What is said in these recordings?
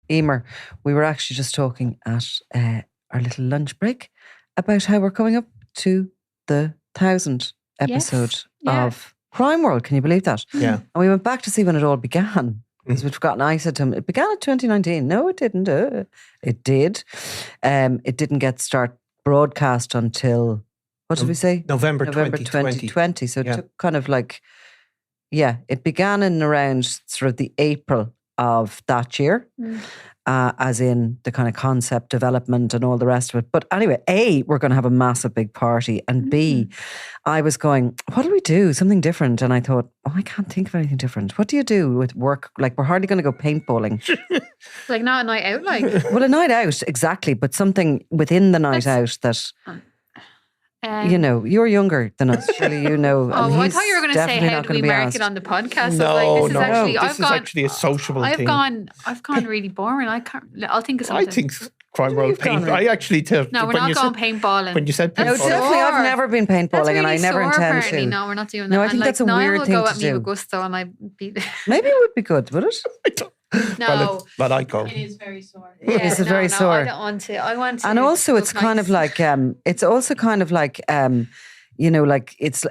Eimear, we were actually just talking at our little lunch break about how we're coming up to the 1,000th episode of Crime World. Can you believe that? Yeah. And we went back to see when it all began. Because we'd forgotten, I said to him, it began in 2019. No, it didn't. It did. It didn't start broadcast until, what did we say? November 2020. So it took kind of like, it began in around sort of the April of that year, as in the kind of concept development and all the rest of it. But anyway, A, we're going to have a massive big party. And B, I was going, what do we do? Something different. And I thought, I can't think of anything different. What do you do with work? Like, we're hardly going to go paintballing. Like, not a night out, like? Well, a night out, exactly. But something within the night out that... you know, you're younger than us. Surely you know. I thought you were going to say, how do we mark it on the podcast? No, this is actually a sociable thing. I've gone really boring. I'll think of something. I think Crime World paint. I actually tell. No, we're not going paintballing. When you said paintballing. No, definitely. I've never been paintballing, really, and I never intend to. No, we're not doing that. No, I think that's a weird thing to do. Niall will go at me with gusto, and I beat. Maybe it would be good, would it? No, but I go. It is very sore. Yeah, it's very sore. I don't want to. I want to. And also, it's kind of like. It's also kind of like. You know, like it's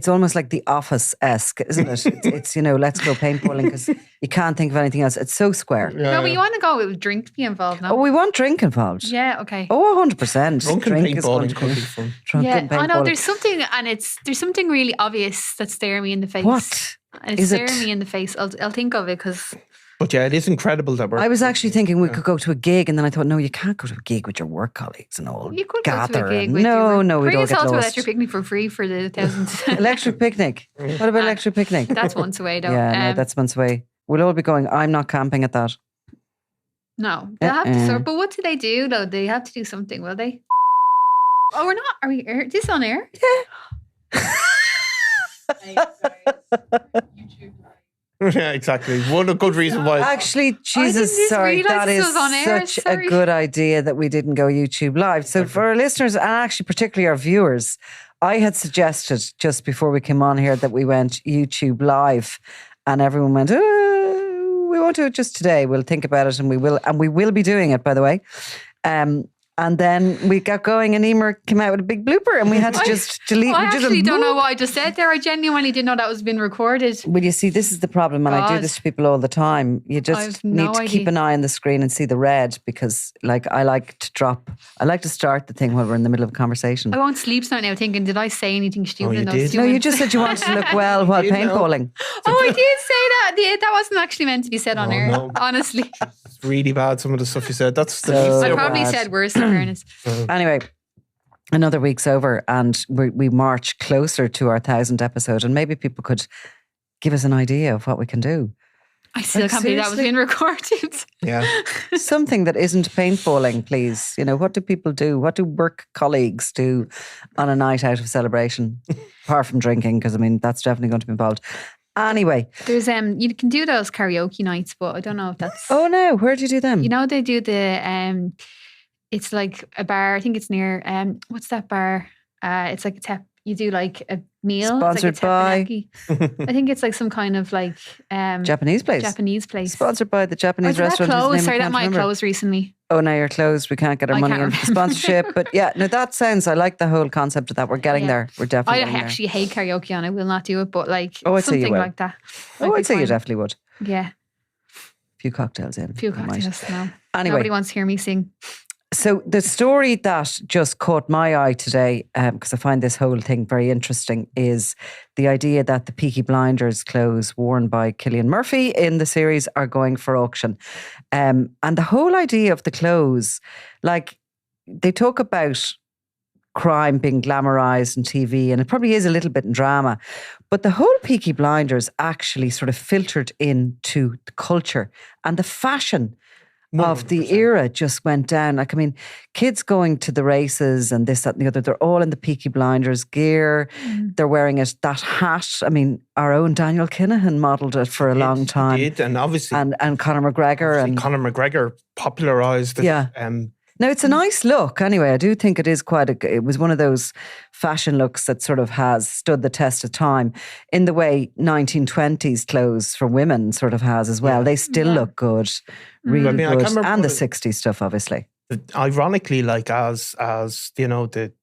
almost like The Office-esque, isn't it? It's let's go paintballing because you can't think of anything else. It's so square. Yeah. No, but you want to go with drink to be involved, no? Oh, we want drink involved. Yeah, okay. Oh, 100%. Drunken paintballing could be fun. I know there's something really obvious that's staring me in the face. What? And it's staring me in the face. I'll think of it because... But yeah, it is incredible that we're... I was actually thinking we could go to a gig, and then I thought, no, you can't go to a gig with your work colleagues and all. You could gather. Go to a gig we don't get lost. Bring us all to Electric Picnic for free for the 1,000th. Electric Picnic? What about Electric Picnic? That's once away, though. Yeah, no, that's months away. We'll all be going, I'm not camping at that. No, they'll have to. But what do they do, though? They have to do something, will they? Oh, we're not. Are we? Is this on air? Yeah. YouTube. Yeah, exactly. One good reason why. Actually, Jesus, sorry, that is such a good idea that we didn't go YouTube live. So for our listeners, and actually particularly our viewers, I had suggested just before we came on here that we went YouTube live, and everyone went, "Oh, we won't do it just today. We'll think about it, and we will be doing it, by the way." And then we got going, and Eimear came out with a big blooper, and we had to just delete. I actually don't know what I just said there. I genuinely didn't know that was being recorded. Well, you see, this is the problem, and I do this to people all the time. You just need to keep an eye on the screen and see the red, because, like, I like to start the thing while we're in the middle of a conversation. I won't sleep tonight now thinking, did I say anything stupid? No, you just said you wanted to look well while paintballing. Oh, I did say that. That wasn't actually meant to be said on air. No. Honestly, it's really bad. Some of the stuff you said. That's the I probably said worse. In fairness. Anyway, another week's over, and we march closer to our 1,000th episode, and maybe people could give us an idea of what we can do. I still can't believe that was being recorded. Yeah. Something that isn't paintballing, please. You know, what do people do? What do work colleagues do on a night out of celebration? Apart from drinking, because I mean, that's definitely going to be involved. Anyway. There's you can do those karaoke nights, but I don't know if that's... Oh no, where do you do them? You know, they do the... it's like a bar, I think it's near... what's that bar? It's like a you do like a meal. Sponsored by? I think it's like some kind of like... Japanese place. Sponsored by the Japanese restaurant. That might have closed recently. Oh, now you're closed. We can't get our money into the sponsorship. But yeah, no, that sounds... I like the whole concept of that. We're getting there. We're definitely I actually hate karaoke and I will not do it, but like I'd something like that. I'd say you definitely would. Yeah. A few cocktails in. No. Anyway. Nobody wants to hear me sing. So the story that just caught my eye today, because I find this whole thing very interesting, is the idea that the Peaky Blinders clothes worn by Cillian Murphy in the series are going for auction. And the whole idea of the clothes, like they talk about crime being glamorized in TV, and it probably is a little bit in drama, but the whole Peaky Blinders actually sort of filtered into the culture and the fashion 100%. Of the era just went down. Like, I mean, kids going to the races and this, that and the other, they're all in the Peaky Blinders gear. They're wearing it, that hat. I mean, our own Daniel Kinahan modelled it for a long time. He did, and obviously... And Conor McGregor. Conor McGregor popularised it. Yeah. Now, it's a nice look. Anyway, I do think it is it was one of those fashion looks that sort of has stood the test of time in the way 1920s clothes for women sort of has as well. They still look good, really I good. can't remember And the what 60s stuff, obviously. Ironically, like as you know, the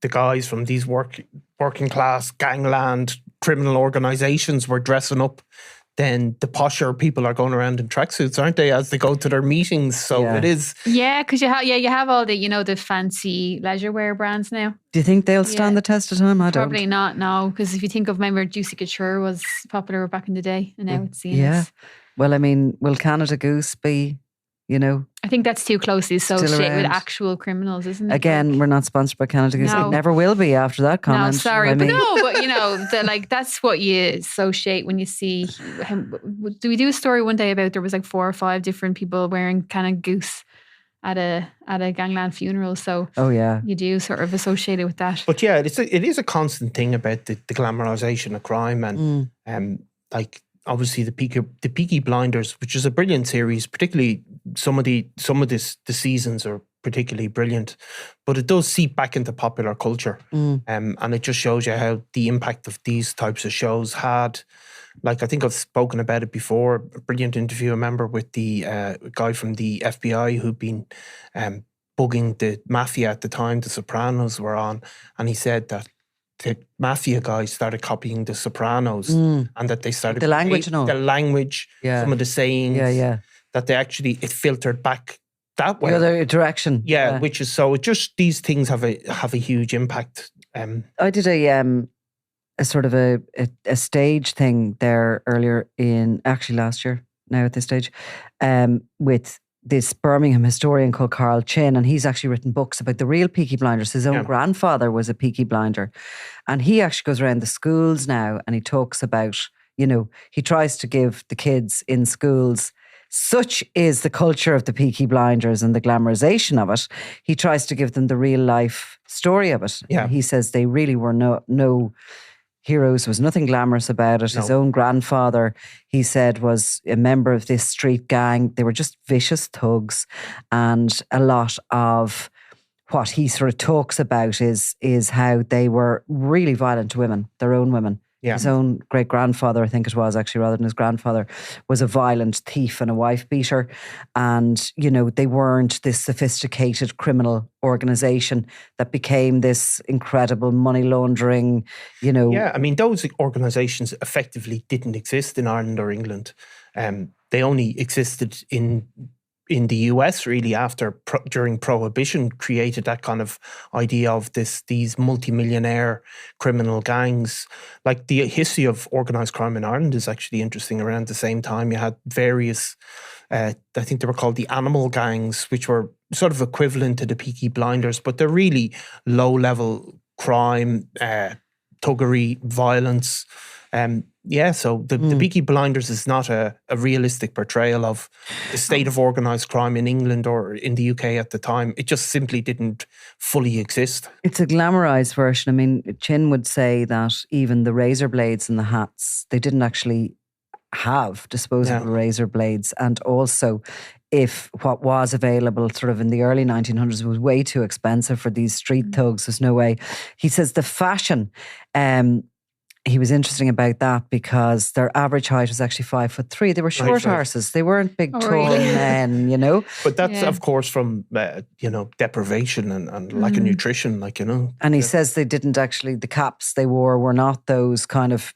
guys from these working class gangland criminal organizations were dressing up, then the posher people are going around in tracksuits, aren't they, as they go to their meetings? So it is. Yeah, because you have all the, the fancy leisure wear brands now. Do you think they'll stand the test of time? I don't. Probably not, no. Because if you think of, remember, Juicy Couture was popular back in the day, and now it's seen as... Well, I mean, will Canada Goose be, I think that's too closely associated with actual criminals, isn't it? Again, we're not sponsored by Canada Goose. No. It never will be after that comment. No, sorry. I mean. But that's what you associate when you see... Do we do a story one day about there was like 4 or 5 different people wearing Canada Goose at a gangland funeral? So you do sort of associate it with that. But yeah, it is a constant thing about the glamorization of crime and like... Obviously, the Peaky Blinders, which is a brilliant series, particularly some of the seasons are particularly brilliant, but it does seep back into popular culture, and it just shows you how the impact of these types of shows had. Like I think I've spoken about it before. A brilliant interview, I remember, with the guy from the FBI who'd been bugging the mafia at the time. The Sopranos were on, and he said that the mafia guys started copying the Sopranos and that they started... The language and all. The language, some of the sayings. That they actually... It filtered back that way. The other direction. Yeah, which is... So it just... These things have a huge impact. I did a sort of a stage thing there earlier actually last year, now at this stage, with this Birmingham historian called Carl Chin, and he's actually written books about the real Peaky Blinders. His own grandfather was a Peaky Blinder, and he actually goes around the schools now and he talks about, he tries to give the kids in schools, such is the culture of the Peaky Blinders and the glamorization of it, he tries to give them the real life story of it. Yeah. And he says they really were no heroes. There was nothing glamorous about it. His own grandfather, he said, was a member of this street gang. They were just vicious thugs, and a lot of what he sort of talks about is how they were really violent to women, their own women. Yeah. His own great-grandfather, I think it was actually, rather than his grandfather, was a violent thief and a wife beater. And, they weren't this sophisticated criminal organisation that became this incredible money laundering, Yeah, I mean, those organisations effectively didn't exist in Ireland or England. They only existed in the US, really, during Prohibition, created that kind of idea of these multimillionaire criminal gangs. Like the history of organised crime in Ireland is actually interesting. Around the same time, you had various, I think they were called the animal gangs, which were sort of equivalent to the Peaky Blinders, but they're really low-level crime, thuggery, violence. So the Peaky Blinders is not a realistic portrayal of the state of organised crime in England or in the UK at the time. It just simply didn't fully exist. It's a glamorised version. I mean, Chin would say that even the razor blades and the hats, they didn't actually have disposable razor blades. And also, if what was available sort of in the early 1900s was way too expensive for these street thugs, there's no way. He says the fashion... he was interesting about that because their average height was actually 5'3". They were short horses. They weren't big, tall men, But that's, of course, from, deprivation and lack of nutrition, And he says they didn't actually, the caps they wore were not those kind of,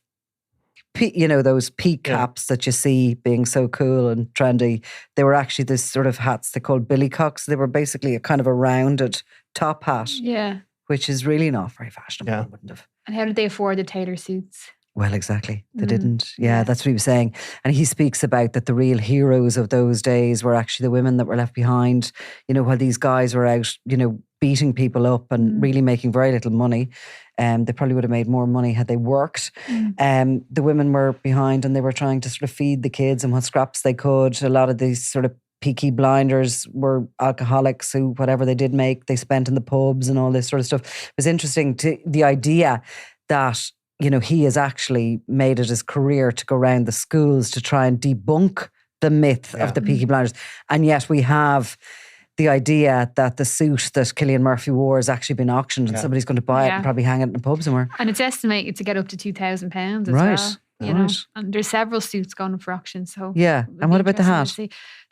those peak caps that you see being so cool and trendy. They were actually this sort of hats they called billycocks. They were basically a kind of a rounded top hat. Yeah. Which is really not very fashionable. Yeah. Wouldn't have. And how did they afford the tailor suits? Well, exactly. They didn't. Yeah, that's what he was saying. And he speaks about that the real heroes of those days were actually the women that were left behind, while these guys were out, beating people up and really making very little money. They probably would have made more money had they worked. The women were behind and they were trying to sort of feed the kids and what scraps they could. A lot of these sort of Peaky Blinders were alcoholics who, whatever they did make, they spent in the pubs and all this sort of stuff. It was interesting the idea that, he has actually made it his career to go around the schools to try and debunk the myth of the Peaky Blinders. And yet we have the idea that the suit that Cillian Murphy wore has actually been auctioned and somebody's going to buy it and probably hang it in a pub somewhere. And it's estimated to get up to £2,000 as Right. well. You know, and there's several suits going for auction. So yeah. And what about the hat?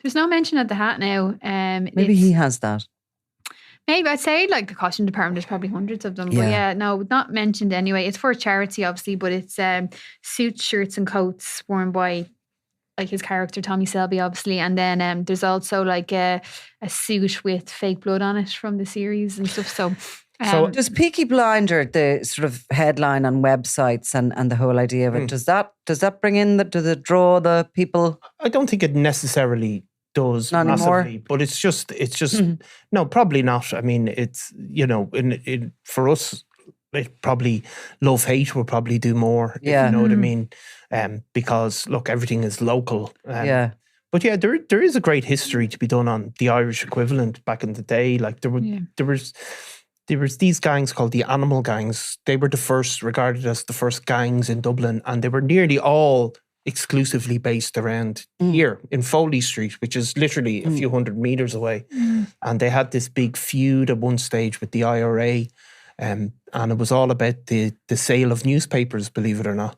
There's no mention of the hat now. Maybe he has that. Maybe I'd say like the costume department, there's probably hundreds of them. Yeah. But yeah, no, not mentioned anyway. It's for a charity, obviously, but it's suits, shirts, and coats worn by like his character Tommy Selby, obviously, and then there's also like a suit with fake blood on it from the series and stuff. So does Peaky Blinder, the sort of headline on websites and the whole idea of it, does that bring in does it draw the people? I don't think it necessarily does not massively, anymore. but it's just no, probably not. I mean, it's for us, it probably love-hate will probably do more, if you know what I mean. Because look, everything is local. But yeah, there is a great history to be done on the Irish equivalent back in the day. Like there was these gangs called the Animal Gangs. They were regarded as the first gangs in Dublin, and they were nearly all exclusively based around here in Foley Street, which is literally a few hundred meters away. And they had this big feud at one stage with the IRA, and it was all about the sale of newspapers, believe it or not.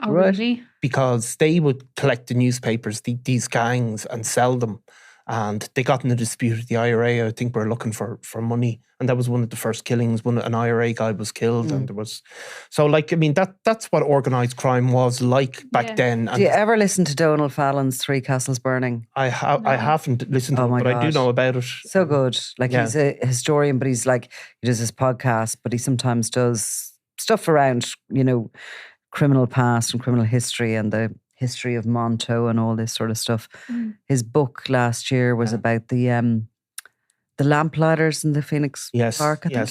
Oh, really? Because they would collect the newspapers, these gangs, and sell them. And they got in a dispute with the IRA. I think we're looking for money. And that was one of the first killings. An IRA guy was killed. And there was... So, like, I mean, that's what organised crime was like back then. And do you ever listen to Donald Fallon's Three Castles Burning? I haven't listened to it, but God. I do know about it. So good. Like, he's a historian, but he's like, he does his podcast, but he sometimes does stuff around, you know, criminal past and criminal history and the history of Monto and all this sort of stuff. His book last year was about the lamplighters in the Phoenix Park, I think.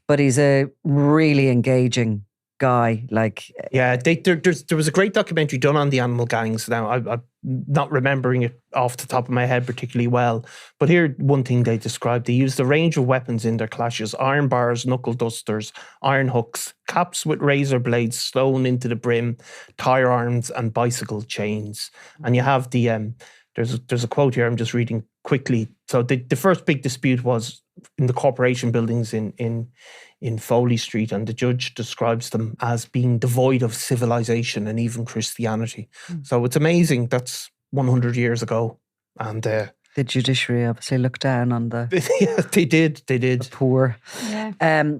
But he's a really engaging guy. Like, yeah, there was a great documentary done on the Animal Gangs. Now, I'm not remembering it off the top of my head particularly well, but here one thing they described: they used a range of weapons in their clashes: iron bars, knuckle dusters, iron hooks, caps with razor blades sewn into the brim, tire irons, and bicycle chains. And you have the there's a quote here I'm just reading quickly. So the first big dispute was in the corporation buildings in Foley Street, and the judge describes them as being devoid of civilization and even Christianity. So it's amazing. That's 100 years ago. And the judiciary obviously looked down on the... yeah, they did. The poor. Yeah.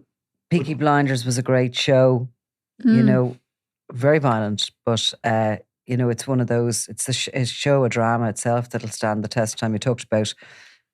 Peaky Blinders was a great show. You know, very violent, but... you know, it's one of those, it's a show, a drama itself that'll stand the test of time. You talked about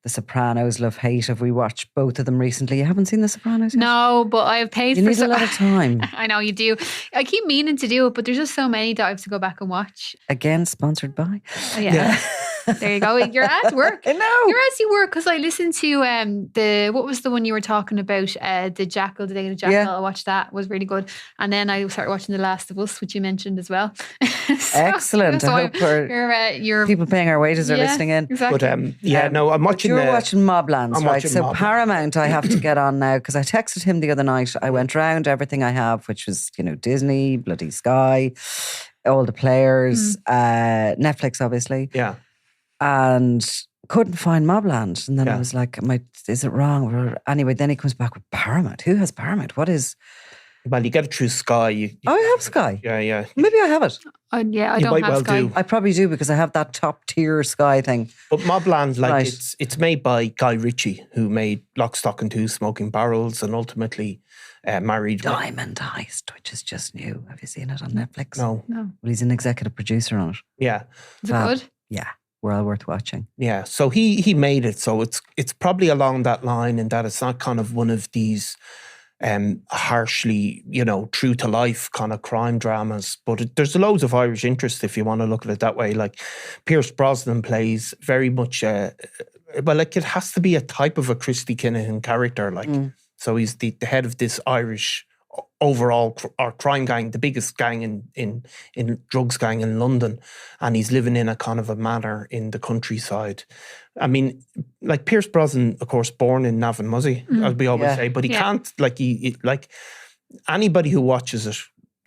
The Sopranos, Love Hate. Have we watched both of them recently? You haven't seen The Sopranos yet? No, but I've paid you for... need a lot of time. I know you do. I keep meaning to do it, but there's just so many that I have to go back and watch. Again, sponsored by? Yeah. There you go. You're at work. I know. You're at work because I listened to what was the one you were talking about? The Jackal, the Day of the Jackal. Yeah. I watched that. It was really good. And then I started watching The Last of Us, which you mentioned as well. Excellent. I hope you're people paying our wages are listening in. Exactly. But I'm watching... You're watching Moblands, I'm right? watching So Moblands. Paramount I have to get on now because I texted him the other night. I went round everything I have, which was, you know, Disney, bloody Sky, all the players, Netflix, obviously. Yeah. And couldn't find Mobland. And then I was like, is it wrong? Or, anyway, then he comes back with Paramount. Who has Paramount? What is... Well, you get it through Sky. I have Sky. Yeah. Maybe I have it. I You don't might have well Sky. do. I probably do because I have that top tier Sky thing. But Mobland, like, Right. it's made by Guy Ritchie, who made Lock, Stock and Two Smoking Barrels, and ultimately married... Diamond Heist, which is just new. Have you seen it on Netflix? No. Well, he's an executive producer on it. Yeah. Is it Fab. good? Yeah. Well worth watching. Yeah. So he made it. So it's probably along that line in that it's not kind of one of these harshly, you know, true to life kind of crime dramas. But there's loads of Irish interest if you want to look at it that way. Like Pierce Brosnan plays very much, like it has to be a type of a Christy Kinahan character. Like, so he's the head of this Irish overall crime gang, the biggest gang in drugs gang in London, and he's living in a kind of a manor in the countryside. I mean, like Pierce Brosnan, of course, born in Navan Muzzy, as we always say, but he can't, like, he like anybody who watches it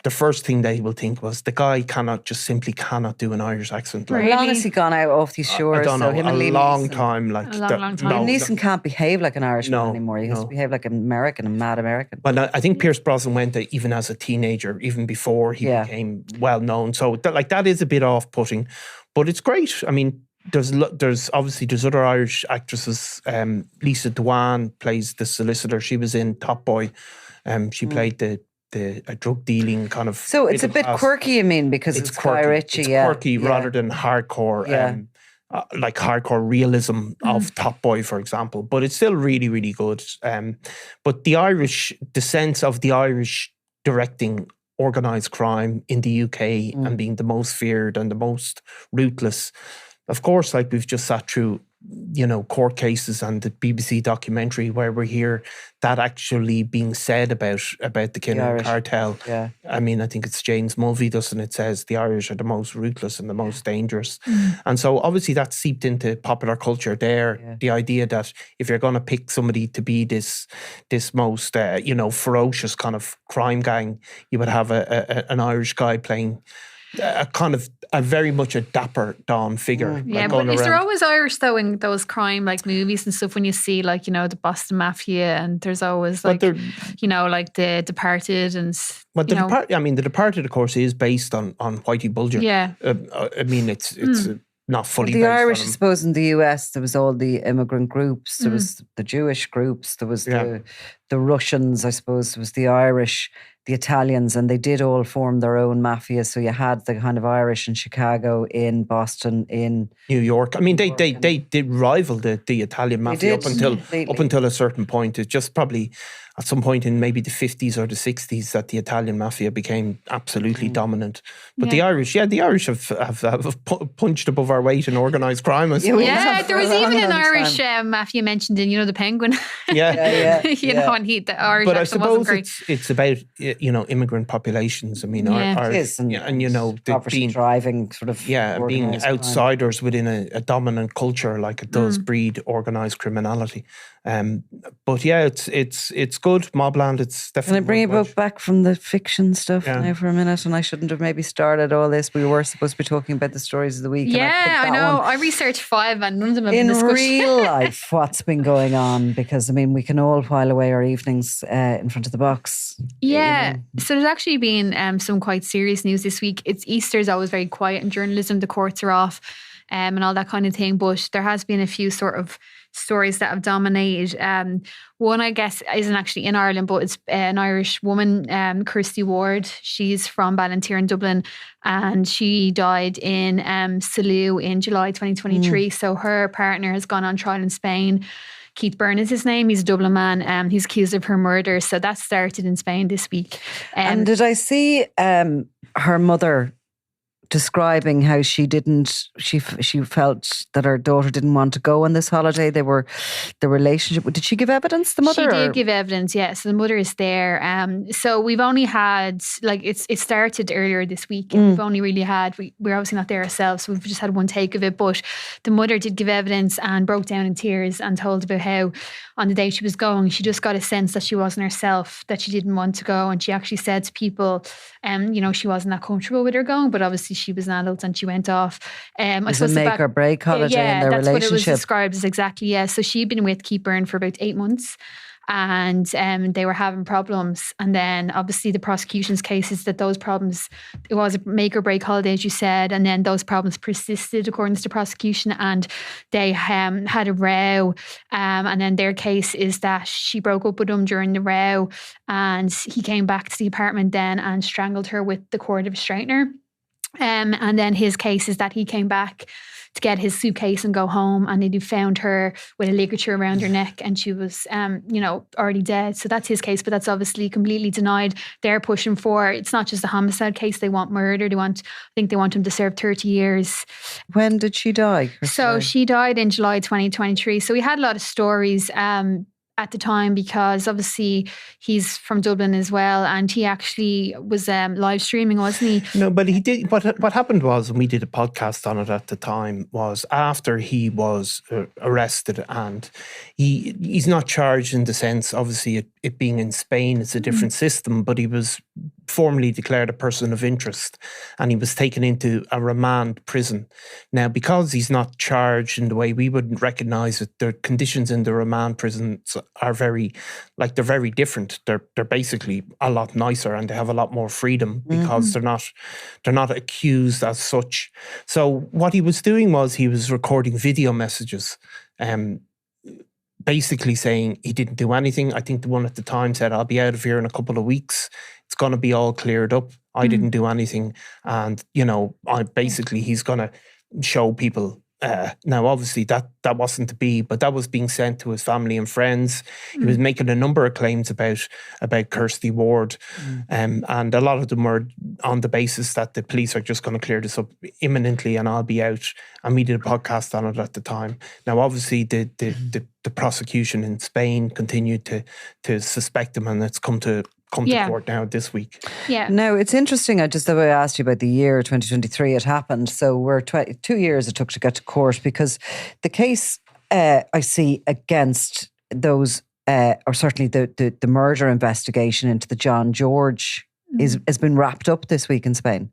the first thing they will think was the guy simply cannot do an Irish accent. Like, How long has he gone out off these shores? I don't know, So him and a Liam long Neeson. time. Like A long time. Liam Neeson can't behave like an Irishman anymore. He has to behave like an American, a mad American. Well, I think Pierce Brosnan went there even as a teenager, even before he became well known. So that is a bit off-putting, but it's great. I mean, there's other Irish actresses. Lisa Dwan plays the solicitor. She was in Top Boy. She played a drug dealing kind of. So it's a bit quirky, I mean, because it's Guy Ritchie. It's quirky rather than hardcore. Like hardcore realism of Top Boy, for example, but it's still really, really good. But the sense of the Irish directing organised crime in the UK and being the most feared and the most ruthless. Of course, like we've just sat through, court cases and the BBC documentary where we hear that actually being said about the Killing cartel. Yeah. I mean, I think it's James Mulvey does, and it says the Irish are the most ruthless and the most dangerous. And so obviously that seeped into popular culture there. Yeah. The idea that if you're going to pick somebody to be this most, ferocious kind of crime gang, you would have an Irish guy playing a very much a dapper Don figure. Yeah, but is there always Irish though in those crime like movies and stuff when you see like, the Boston Mafia, and there's always like, like The Departed and... But The Departed, of course, is based on Whitey Bulger. Yeah. I mean, it's not fully the based Irish, on I suppose, in the US, there was all the immigrant groups, there was the Jewish groups, there was the Russians, I suppose, there was the Irish, the Italians, and they did all form their own mafia. So you had the kind of Irish in Chicago, in Boston, in New York. I mean, they did rival the Italian mafia up until a certain point. It's just probably at some point in maybe the 50s or the 60s that the Italian mafia became absolutely dominant. But the Irish have punched above our weight in organised crime. There was even an Irish mafia mentioned in, the Penguin. And the Irish. But I suppose it's about immigrant populations. I mean, poverty driving sort of being outsiders crime within a dominant culture like it does breed organised criminality. But it's good. Mobland, it's definitely. Can I bring you both back from the fiction stuff now for a minute? And I shouldn't have maybe started all this. We were supposed to be talking about the stories of the week. Yeah, I know. I researched 5 and none of them have been discussed. In real life, what's been going on? Because I mean, we can all while away our evenings in front of the box. Yeah. So there's actually been some quite serious news this week. Easter's always very quiet in journalism. The courts are off and all that kind of thing. But there has been a few sort of stories that have dominated. One, I guess, isn't actually in Ireland, but it's an Irish woman, Christy Ward. She's from Ballantyre in Dublin, and she died in Salou in July 2023. So her partner has gone on trial in Spain. Keith Byrne is his name. He's a Dublin man. He's accused of her murder. So that started in Spain this week. And did I see her mother describing how she felt that her daughter didn't want to go on this holiday? The relationship. Did she give evidence, the mother? She did give evidence, yeah. So the mother is there. So we've only had, it started earlier this week, and we've only really had, we're obviously not there ourselves, so we've just had one take of it, but the mother did give evidence and broke down in tears and told about how on the day she was going, she just got a sense that she wasn't herself, that she didn't want to go. And she actually said to people, she wasn't that comfortable with her going, but obviously she was an adult and she went off. I suppose a make or break holiday in their relationship. That's what it was described as, exactly, yeah. So she'd been with Keith Byrne for about 8 months, and they were having problems. And then obviously the prosecution's case is that those problems, it was a make or break holiday, as you said, and then those problems persisted according to the prosecution, and they had a row, and then their case is that she broke up with him during the row, and he came back to the apartment then and strangled her with the cord of a straightener. And then his case is that he came back to get his suitcase and go home, and they found her with a ligature around her neck, and she was, already dead. So that's his case, but that's obviously completely denied. They're pushing for, it's not just a homicide case, they want murder. I think they want him to serve 30 years. When did she die? So she died in July 2023. So we had a lot of stories at the time, because obviously he's from Dublin as well, and he actually was live streaming, wasn't he? No, but he did. What happened was, and we did a podcast on it at the time, was after he was arrested, and he's not charged in the sense, obviously it being in Spain, it's a different system, but he was formally declared a person of interest, and he was taken into a remand prison. Now, because he's not charged in the way we would recognise it, the conditions in the remand prisons are very different. They're basically a lot nicer, and they have a lot more freedom because they're not accused as such. So what he was doing was he was recording video messages, basically saying he didn't do anything. I think the one at the time said, "I'll be out of here in a couple of weeks. It's going to be all cleared up. I didn't do anything." And, he's going to show people. Now, obviously, that wasn't to be, but that was being sent to his family and friends. He was making a number of claims about Christy Ward. And a lot of them were on the basis that the police are just going to clear this up imminently and I'll be out. And we did a podcast on it at the time. Now, obviously, the prosecution in Spain continued to suspect him, and it's come to court now this week. Yeah. Now, it's interesting. The way I asked you about the year 2023, it happened. So we're 2 years it took to get to court, because the case I see against those, or certainly the murder investigation into the John George has been wrapped up this week in Spain.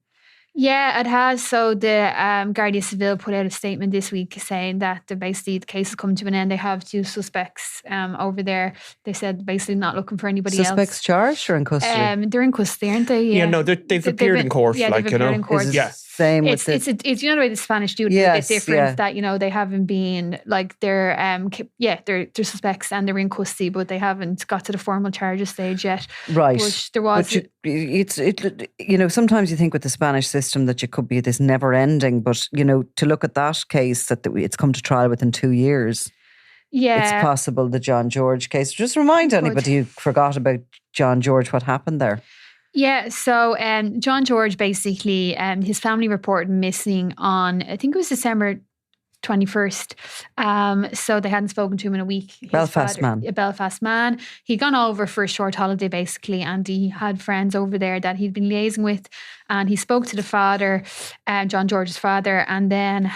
Yeah, it has. So the Guardia Civil put out a statement this week saying that the case has come to an end. They have 2 suspects over there. They said basically not looking for anybody else. Suspects charged or in custody? They're in custody, aren't they? Yeah, no, they've appeared in court. Yeah, they've appeared in court. Same it's with it's the way the Spanish do it. Yes, it's a bit different that they haven't been they're suspects and they're in custody, but they haven't got to the formal charges stage yet. Right. But there was. But sometimes you think with the Spanish system that you could be this never ending, but to look at that case that it's come to trial within 2 years. Yeah, it's possible the John George case. Just remind anybody who forgot about John George what happened there. Yeah, so John George basically, his family reported missing on, I think it was December 21st. So they hadn't spoken to him in a week. A Belfast man. He'd gone over for a short holiday basically, and he had friends over there that he'd been liaising with, and he spoke to the father, John George's father, and then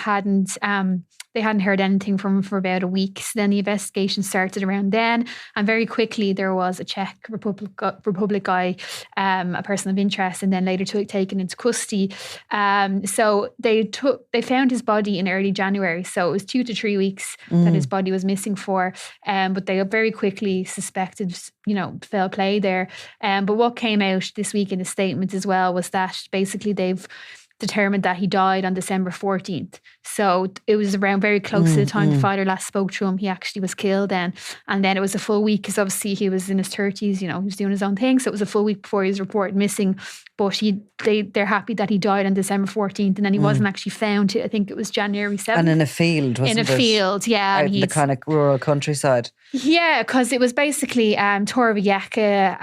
they hadn't heard anything from him for about a week. So then the investigation started around then, and very quickly there was a Czech Republic guy, a person of interest, and then later taken into custody. So they found his body in early January. So it was 2 to 3 weeks that his body was missing for. But they very quickly suspected, foul play there. But what came out this week in a statement as well was that basically they've determined that he died on December 14th. So it was around very close to the time the father last spoke to him. He actually was killed then. And then it was a full week, because obviously he was in his 30s, he was doing his own thing. So it was a full week before he was reported missing. But they're happy that he died on December 14th, and then he wasn't actually found. I think it was January 7th. And in a field, wasn't it? In a field, yeah. Out in the kind of rural countryside. Yeah, because it was basically Torrevieja,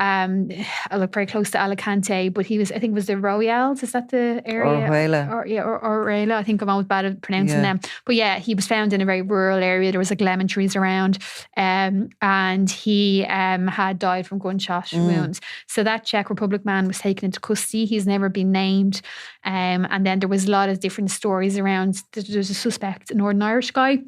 look very close to Alicante, but I think it was the Royals, is that the area? Orhuela. I think I'm always bad at pronouncing them. But yeah, he was found in a very rural area. There was lemon trees around, and he had died from gunshot wounds. So that Czech Republic man was taken into custody. He's never been named. And then there was a lot of different stories around. There's a suspect, a Northern Irish guy.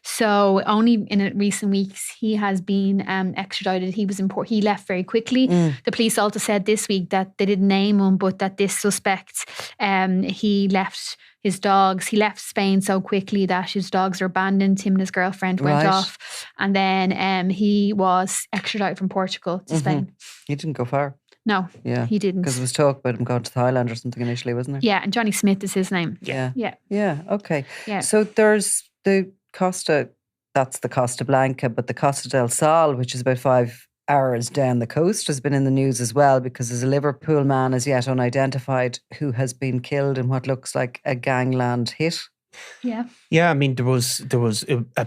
So only in recent weeks he has been extradited. He left very quickly. The police also said this week that they didn't name him, but that this suspect, he left his dogs. He left Spain so quickly that his dogs were abandoned. Him and his girlfriend went off, and then he was extradited from Portugal to Spain. He didn't go far. No, he didn't. Because there was talk about him going to Thailand or something initially, wasn't there? Yeah, and Johnny Smith is his name. Yeah, okay. Yeah. So there's the Costa, that's the Costa Blanca, but the Costa del Sol, which is about 5 hours down the coast, has been in the news as well, because there's a Liverpool man as yet unidentified who has been killed in what looks like a gangland hit. Yeah. Yeah, I mean, there was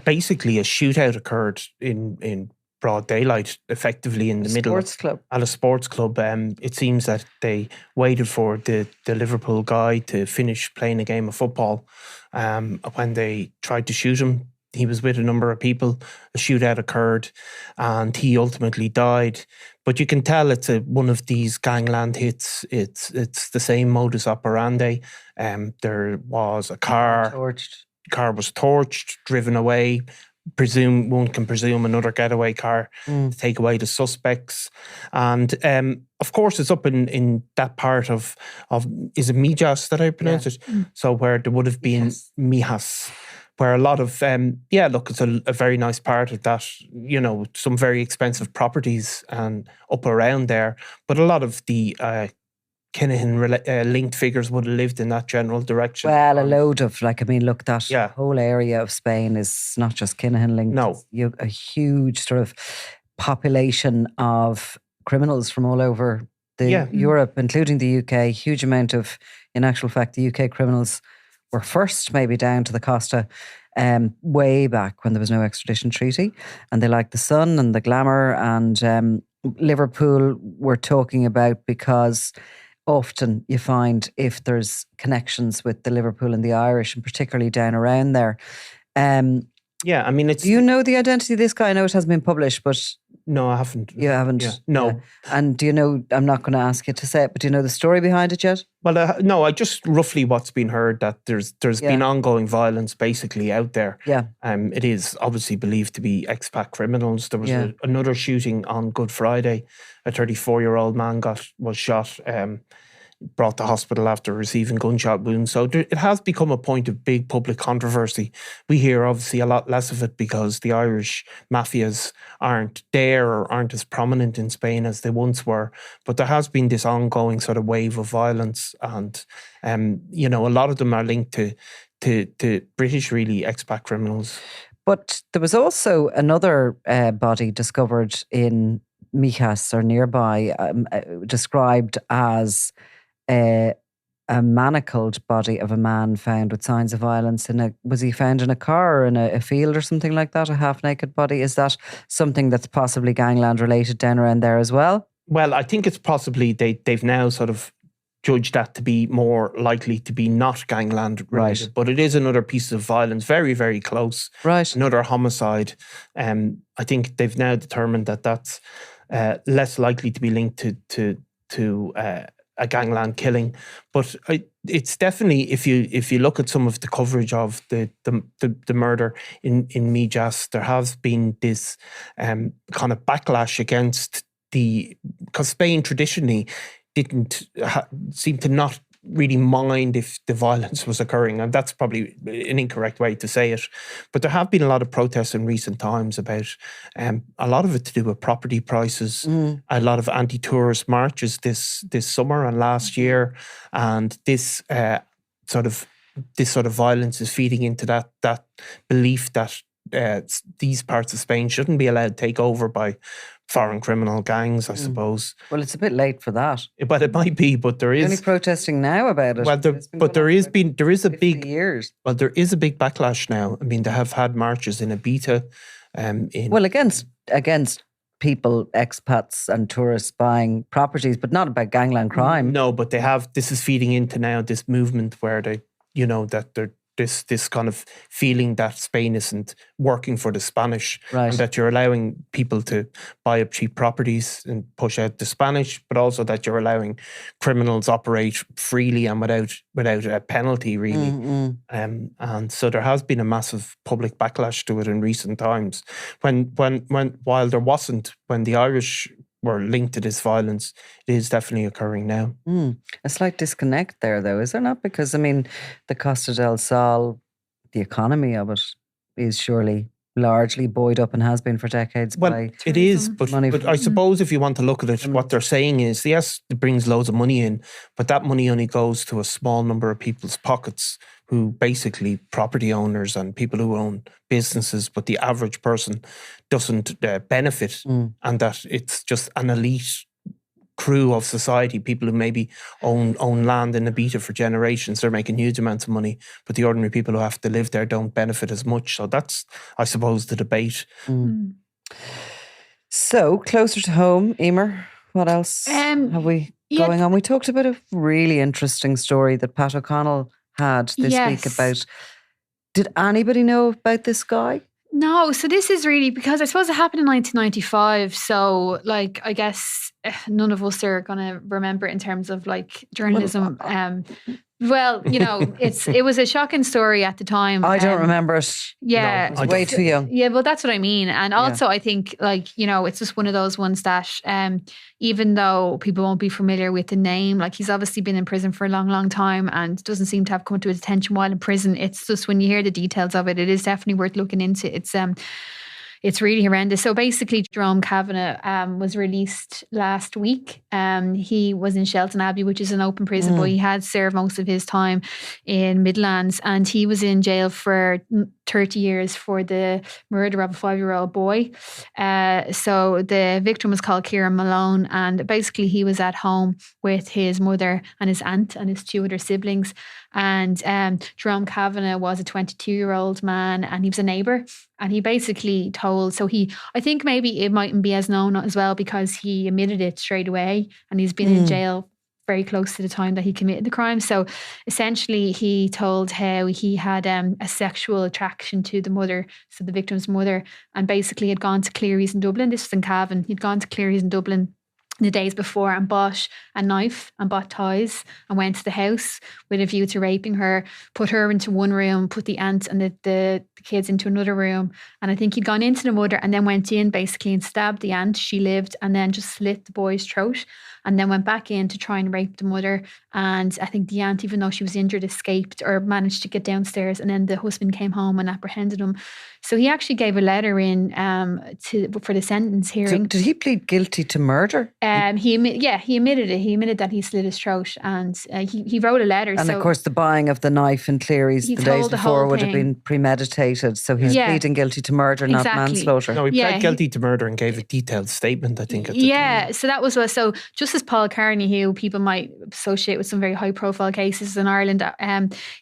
basically a shootout occurred in broad daylight, effectively in the middle at a sports club. It seems that they waited for the Liverpool guy to finish playing a game of football. When they tried to shoot him, he was with a number of people. A shootout occurred, and he ultimately died. But you can tell it's one of these gangland hits. It's the same modus operandi. There was a car. Torched. The car was torched, driven away. one can presume another getaway car to take away the suspects. And of course, it's up in that part of is it Mijas that I pronounce it? So where there would have been Mijas, where a lot of look, it's a very nice part of that. You know, some very expensive properties and up around there, but a lot of the Kinahan linked figures would have lived in that general direction. Well, a load of, look, that whole area of Spain is not just Kinahan linked. No. A huge sort of population of criminals from all over Europe, including the UK. Huge amount of, in actual fact, the UK criminals were first maybe down to the Costa way back when there was no extradition treaty. And they liked the sun and the glamour. And Liverpool we're talking about because often you find if there's connections with the Liverpool and the Irish, and particularly down around there. I mean, it's... Do you know the identity of this guy? I know it hasn't been published, but... No, I haven't. You haven't? Yeah. No. Yeah. And do you know, I'm not going to ask you to say it, but do you know the story behind it yet? Well, no, I just roughly what's been heard, that there's been ongoing violence basically out there. Yeah. It is obviously believed to be expat criminals. There was another shooting on Good Friday. A 34-year-old man was shot, brought to hospital after receiving gunshot wounds. So it has become a point of big public controversy. We hear obviously a lot less of it because the Irish mafias aren't there or aren't as prominent in Spain as they once were. But there has been this ongoing sort of wave of violence, and a lot of them are linked to British really expat criminals. But there was also another body discovered in Mijas or nearby, described as a manacled body of a man found with signs of violence was he found in a car or in a field or something like that, a half-naked body? Is that something that's possibly gangland related down around there as well? Well, I think it's possibly they've now sort of judged that to be more likely to be not gangland related, right. But it is another piece of violence, very, very close. Right. Another homicide. I think they've now determined that that's less likely to be linked to a gangland killing, but it's definitely, if you look at some of the coverage of the murder in Mijas, there has been this kind of backlash against because Spain traditionally didn't seem to not really mind if the violence was occurring, and that's probably an incorrect way to say it. But there have been a lot of protests in recent times about a lot of it to do with property prices, a lot of anti-tourist marches this summer and last year, and this sort of violence is feeding into that belief that these parts of Spain shouldn't be allowed to take over by foreign criminal gangs, I suppose. Well, it's a bit late for that. But it might be. But there is only protesting now about it. Well, there is a big years. Well, there is a big backlash now. I mean, they have had marches in Ibiza. Against people, expats and tourists buying properties, but not about gangland crime. No, but they have. This is feeding into now this movement where they, that they're. This kind of feeling that Spain isn't working for the Spanish, right. And that you're allowing people to buy up cheap properties and push out the Spanish, but also that you're allowing criminals operate freely and without a penalty, really. Mm-hmm. And so there has been a massive public backlash to it in recent times. While there wasn't when the Irish were linked to this violence, it is definitely occurring now. A slight disconnect there, though, is there not? Because, I mean, the Costa del Sol, the economy of it is surely largely buoyed up and has been for decades by it is, but I suppose if you want to look at it, what they're saying is, yes, it brings loads of money in, but that money only goes to a small number of people's pockets, who basically property owners and people who own businesses, but the average person doesn't benefit, and that it's just an elite crew of society, people who maybe own land in Ibiza for generations. They're making huge amounts of money, but the ordinary people who have to live there don't benefit as much. So that's, I suppose, the debate. So, closer to home, Eimear, what else have we going on? We talked about a really interesting story that Pat O'Connell had this week about, did anybody know about this guy? No, so this is really, because I suppose it happened in 1995, so I guess none of us are going to remember it in terms of like journalism. Well, you know, it was a shocking story at the time. I don't remember it. Yeah. No, I was way too young. Yeah, well, that's what I mean. And also, I think, like, you know, it's just one of those ones that even though people won't be familiar with the name, like he's obviously been in prison for a long, long time and doesn't seem to have come to his attention while in prison. It's just when you hear the details of it, it is definitely worth looking into. It's really horrendous. So basically, Jerome Kavanagh was released last week. He was in Shelton Abbey, which is an open prison, but he had served most of his time in Midlands, and he was in jail for 30 years for the murder of a 5-year-old boy. So the victim was called Kieran Malone, and basically he was at home with his mother and his aunt and his 2 other siblings. And Jerome Kavanagh was a 22-year-old man, and he was a neighbour. And he basically told, I think maybe it mightn't be as known as well because he admitted it straight away, and he's been in jail very close to the time that he committed the crime. So essentially he told how he had a sexual attraction to the mother, so the victim's mother, and basically had gone to Cleary's in Dublin. This was in Cavan. He'd gone to Cleary's in Dublin the days before and bought a knife and bought ties and went to the house with a view to raping her, put her into one room, put the aunt and the kids into another room. And I think he'd gone into the mother and then went in basically and stabbed the aunt. She lived, and then just slit the boy's throat, and then went back in to try and rape the mother. And I think the aunt, even though she was injured, escaped or managed to get downstairs, and then the husband came home and apprehended him. So he actually gave a letter in for the sentence hearing. So did he plead guilty to murder? He admitted it. He admitted that he slit his throat, and he wrote a letter. And of course, the buying of the knife in Cleary's the days before would have been premeditated. So he's pleading guilty to murder, not manslaughter. No, he pled guilty to murder and gave a detailed statement, I think, at the time. So that was so Justice Paul Carney, who people might associate with some very high-profile cases in Ireland,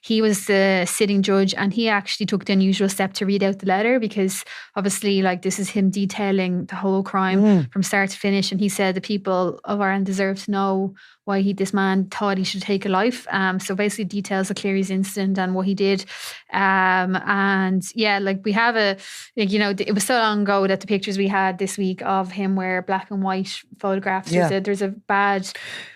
he was the sitting judge, and he actually took the unusual step to read out the letter, because obviously, like, this is him detailing the whole crime from start to finish. And he said the people of Ireland deserve to know why this man thought he should take a life. So basically details of Cleary's incident and what he did. And yeah, like we have it was so long ago that the pictures we had this week of him were black and white photographs. There's a bad,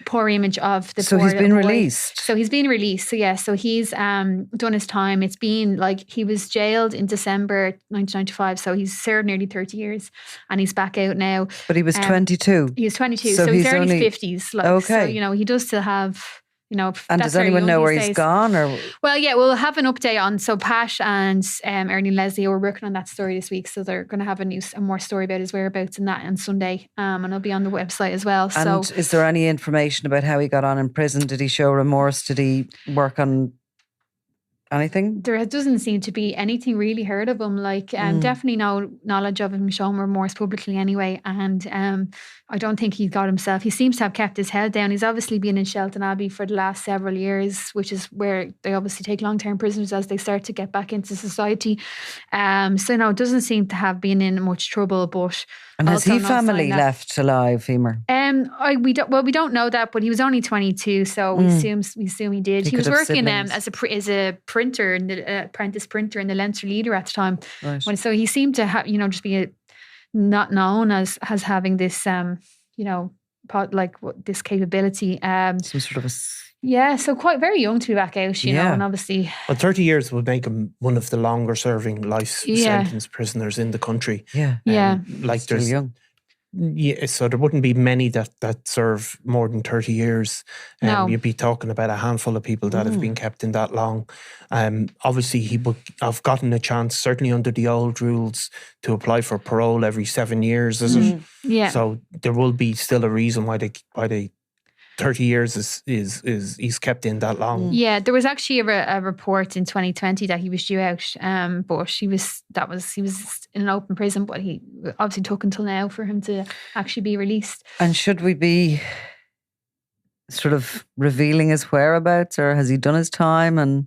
poor image of the So poor he's been boy. released. So he's been released. So he's done his time. It's been like, he was jailed in December 1995. So he's served nearly 30 years and he's back out now. But he was 22. He was 22. So So he's he's early only- 50s. Like, Okay. So, he does still have, And that's does very anyone young know where these he's days. gone? Or Well, yeah, we'll have an update on. So Pat and Ernie and Leslie were working on that story this week. So they're going to have a more story about his whereabouts and that on Sunday. And it'll be on the website as well. And So is there any information about how he got on in prison? Did he show remorse? Did he work on anything? there doesn't seem to be anything really heard of him. Like, definitely no knowledge of him showing remorse publicly anyway. And I don't think he got himself. He seems to have kept his head down. He's obviously been in Shelton Abbey for the last several years, which is where they obviously take long-term prisoners as they start to get back into society. So no, it doesn't seem to have been in much trouble. But And has also he no family sign that- left alive, Eimear? we don't know that, but he was only 22, so we assume he did. He He was could have working siblings. as a printer, in the apprentice printer in the Leinster Leader at the time. Right. So he seemed to have, just be not known as having this, this capability. Some sort of a Yeah, so quite very young to be back out, you know, Yeah. and obviously, Well, 30 years would make him one of the longer serving life Yeah. sentence prisoners in the country. yeah. yeah. Like Still there's young. Yeah, so there wouldn't be many that serve more than 30 years. No. You'd be talking about a handful of people that have been kept in that long. Obviously, he would have gotten a chance, certainly under the old rules, to apply for parole every 7 years, is it? Yeah. So there will be still a reason why they 30 years is he's kept in that long. Yeah, there was actually a report in 2020 that he was due out, but he was in an open prison, but he obviously took until now for him to actually be released. And should we be sort of revealing his whereabouts, or has he done his time? And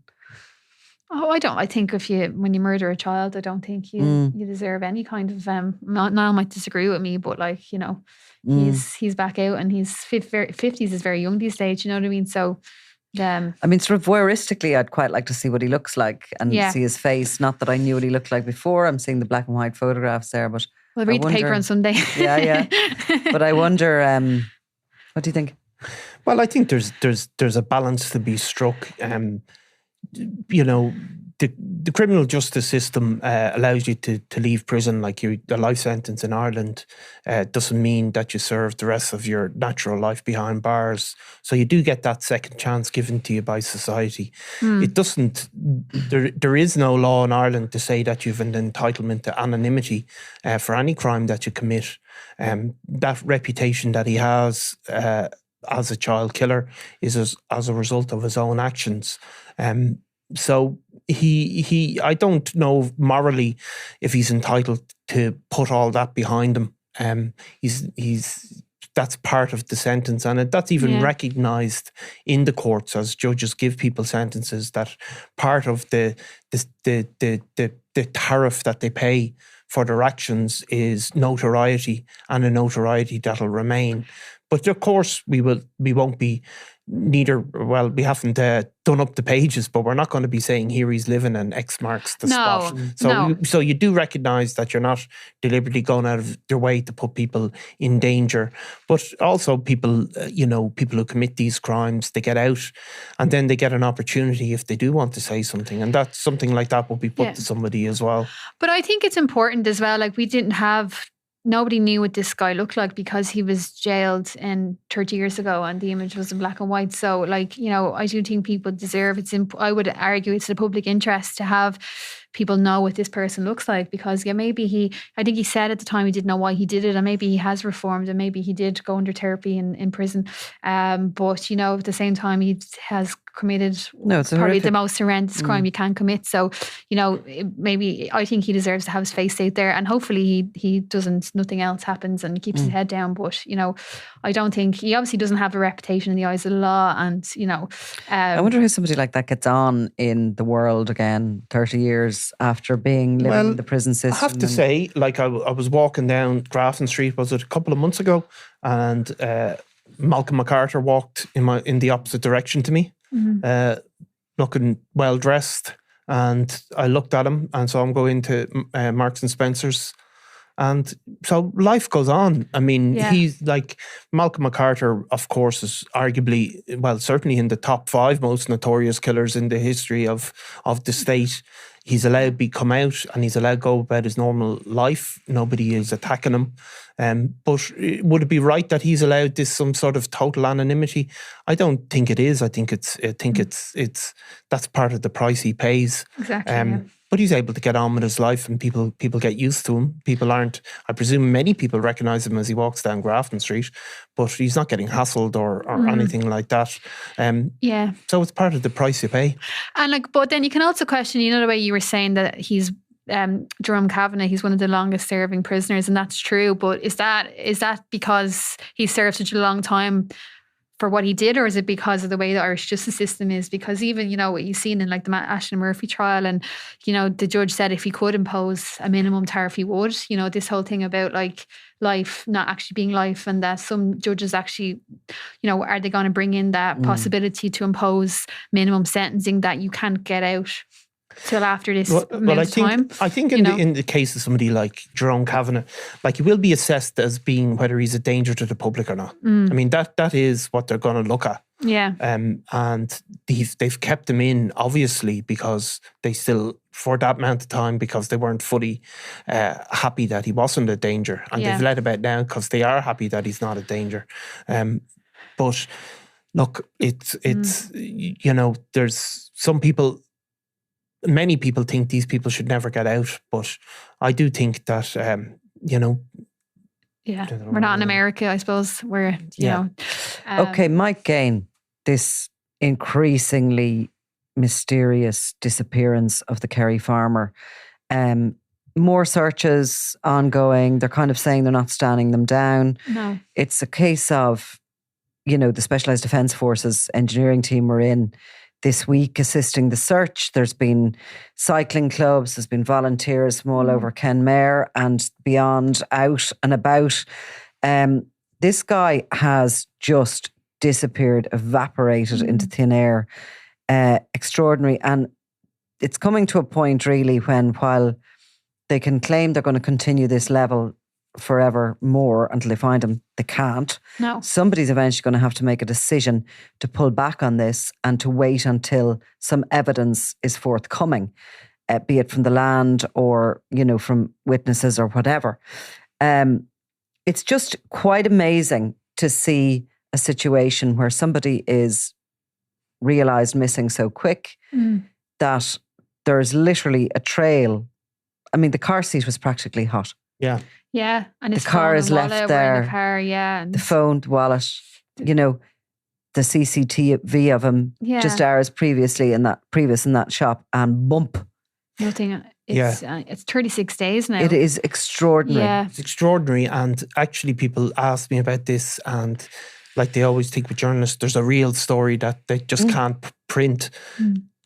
Oh, I don't. I think when you murder a child, I don't think you deserve any kind of. Niall might disagree with me, but he's back out and he's 50s is very young these days. You know what I mean? So. I mean, sort of voyeuristically, I'd quite like to see what he looks like and Yeah. see his face. Not that I knew what he looked like before. I'm seeing the black and white photographs there, but We'll read the paper wonder- on Sunday. Yeah. But I wonder, what do you think? Well, I think there's a balance to be struck. You know, the criminal justice system allows you to leave prison, like a life sentence in Ireland doesn't mean that you serve the rest of your natural life behind bars. So you do get that second chance given to you by society. It doesn't. There is no law in Ireland to say that you've an entitlement to anonymity for any crime that you commit. That reputation that he has as a child killer is as a result of his own actions. So he I don't know morally if he's entitled to put all that behind him. He's that's part of the sentence, and that's even recognised in the courts as judges give people sentences. That part of the tariff that they pay for their actions is notoriety, and a notoriety that'll remain. But of course, we won't be we haven't done up the pages, but we're not going to be saying here he's living and X marks the spot. So you do recognise that you're not deliberately going out of your way to put people in danger. But also people who commit these crimes, they get out and then they get an opportunity if they do want to say something. And that something like that will be put to somebody as well. But I think it's important as well, like nobody knew what this guy looked like because he was jailed 30 years ago and the image was in black and white. So I do think people deserve I would argue it's the public interest to have people know what this person looks like, because maybe I think he said at the time he didn't know why he did it, and maybe he has reformed and maybe he did go under therapy in prison. But at the same time he has committed probably the most horrendous crime you can commit. So, maybe I think he deserves to have his face out there, and hopefully he doesn't, nothing else happens and keeps his head down. But, I don't think, he obviously doesn't have a reputation in the eyes of the law, and, I wonder how somebody like that gets on in the world again 30 years after living in the prison system. I have to say, I was walking down Grafton Street, was it a couple of months ago, and Malcolm MacArthur walked in the opposite direction to me, looking well dressed, and I looked at him and saw him go into Marks and Spencer's. And so life goes on. I mean, he's like, Malcolm MacArthur, of course, is arguably, certainly in the top 5 most notorious killers in the history of the state. He's allowed to come out and he's allowed to go about his normal life. Nobody is attacking him. But would it be right that he's allowed some sort of total anonymity? I don't think it is. I think it's that's part of the price he pays. Exactly. But he's able to get on with his life, and people get used to him. People aren't. I presume many people recognise him as he walks down Grafton Street, but he's not getting hassled or anything like that. So it's part of the price you pay. And but then you can also question, the way you were saying that he's Jerome Kavanagh, he's one of the longest serving prisoners, and that's true. But is that because he served such a long time for what he did, or is it because of the way the Irish justice system is? Because even, what you've seen in the Ashton Murphy trial, and, the judge said if he could impose a minimum tariff, he would. This whole thing about life not actually being life, and that some judges actually, are they going to bring in that possibility to impose minimum sentencing that you can't get out till after this amount of time? I think in the case of somebody like Jerome Kavanagh, he will be assessed as being whether he's a danger to the public or not. I mean, that is what they're going to look at. Yeah. And they've kept him in, obviously, because they still, for that amount of time, because they weren't fully happy that he wasn't a danger. And they've let him out now because they are happy that he's not a danger. But look, it's there's some people, many people think these people should never get out, but I do think that, we're not in America, I suppose. We're, Okay, Mike Gain, this increasingly mysterious disappearance of the Kerry farmer. More searches ongoing. They're kind of saying they're not standing them down. No. It's a case of, the Specialised Defence Forces engineering team were in this week assisting the search. There's been cycling clubs, there's been volunteers from all over Kenmare and beyond out and about. This guy has just disappeared, evaporated into thin air. Extraordinary. And it's coming to a point really when, while they can claim they're going to continue this level forever more until they find him. They can't. No. Somebody's eventually going to have to make a decision to pull back on this and to wait until some evidence is forthcoming, be it from the land or, from witnesses or whatever. It's just quite amazing to see a situation where somebody is realised missing so quick that there's literally a trail. I mean, the car seat was practically hot. Yeah. Yeah. And his The car phone is and left wallet were in there. the car, yeah. And The phone, the wallet, the CCTV of him just hours previously in that shop, and bump. nothing. It's 36 days now. It is extraordinary. Yeah. It's extraordinary. And actually, people ask me about this, and like they always think with journalists, there's a real story that they just can't print.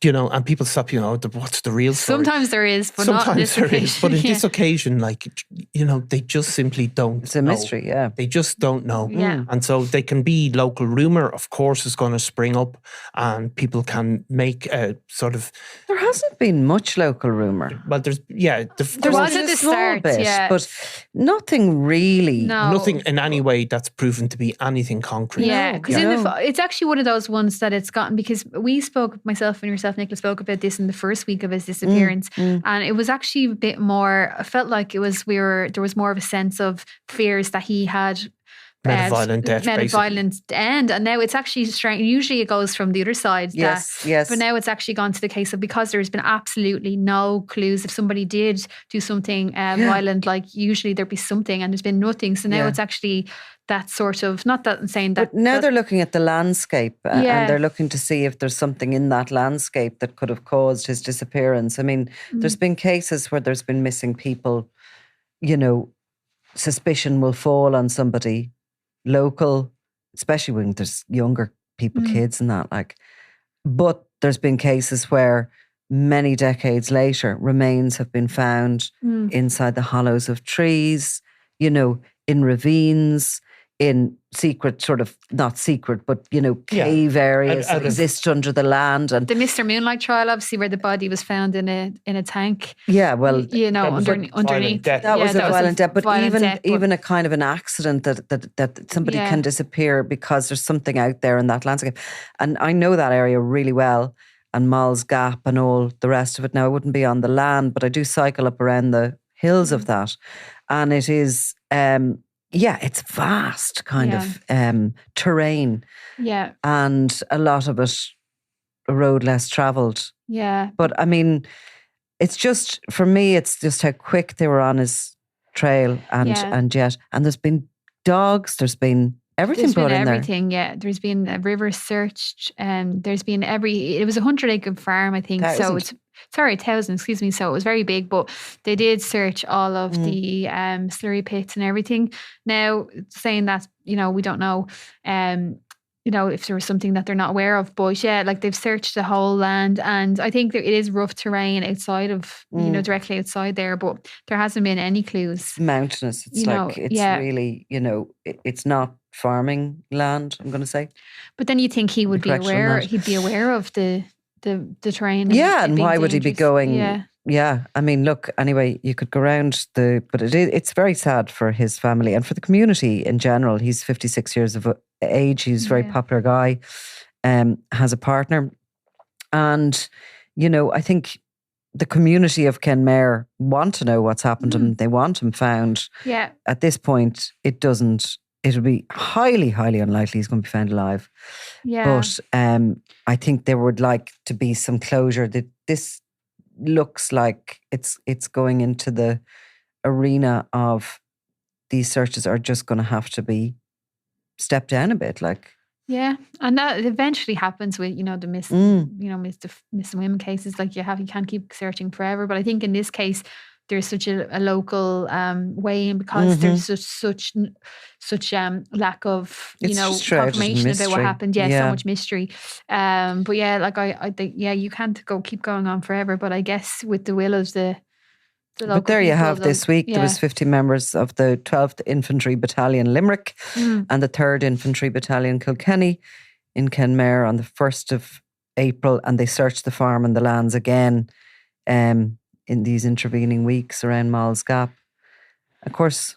And people stop, what's the real story? Sometimes there is, but not in this Sometimes there is. occasion. But in this occasion, they just simply don't It's a know. mystery, yeah. They just don't know. Yeah. And so they can be local rumour, of course, is going to spring up, and people can make a sort of... There hasn't been much local rumour. Well, there's... Yeah. There There's was been at a the small start, bit, yeah. but nothing really. No. Nothing in any way that's proven to be anything concrete. Yeah, No, because it's actually one of those ones that it's gotten, because we spoke, myself and yourself, Nicola, spoke about this in the first week of his disappearance, and it was actually a bit more, I felt like there was more of a sense of fears that he had Metaviolent death, basically. violent end, and now it's actually strange. Usually it goes from the other side. Yes. But now it's actually gone to the case of, because there's been absolutely no clues. If somebody did do something violent, like usually there'd be something, and there's been nothing. So now it's actually that sort of, not that I'm saying that. But now they're looking at the landscape and Yeah. they're looking to see if there's something in that landscape that could have caused his disappearance. I mean, there's been cases where there's been missing people, suspicion will fall on somebody local, especially when there's younger people, kids and that, but there's been cases where many decades later, remains have been found inside the hollows of trees, in ravines, in secret, sort of, not secret, but, cave areas that exist under the land. And the Mr. Moonlight trial, obviously, where the body was found in a tank. yeah, well, underneath. death. that was a violent death. But violent death, even a kind of an accident that somebody can disappear because there's something out there in that landscape. And I know that area really well, and Moll's Gap and all the rest of it. Now, I wouldn't be on the land, but I do cycle up around the hills of that. And it is... it's vast kind of terrain. Yeah. And a lot of it a road less travelled. Yeah. But I mean, it's just, for me, it's just how quick they were on his trail and yet. And there's been dogs, there's been everything brought in there. There's been a river searched, and there's been it was a 100-acre farm, I think. 1,000, excuse me. So it was very big, but they did search all of the slurry pits and everything. Now, saying that, we don't know, if there was something that they're not aware of, but they've searched the whole land, and I think that it is rough terrain outside of, directly outside there, but there hasn't been any clues. It's mountainous. It's really, it's not farming land, I'm going to say. But then you think he would be aware, he'd be aware of the terrain. Yeah, and why would he be going? Yeah. I mean, look, anyway, you could go around but it's very sad for his family and for the community in general. He's 56 years of age. He's a very popular guy, has a partner. And, I think the community of Kenmare want to know what's happened to him. They want him found. Yeah. At this point, it'll be highly, highly unlikely he's going to be found alive. Yeah. But I think there would like to be some closure. That this looks like it's going into the arena of these searches are just going to have to be stepped down a bit. Yeah, and that eventually happens with the missing women cases. You can't keep searching forever. But I think in this case, there's such a local way in, because there's such lack of confirmation about what happened. So much mystery. But I think you can't keep going on forever. But I guess with the will of the local but there you have people, this week there was 50 members of the 12th Infantry Battalion Limerick and the 3rd Infantry Battalion Kilkenny in Kenmare on the 1st of April, and they searched the farm and the lands again in these intervening weeks around Moll's Gap. Of course,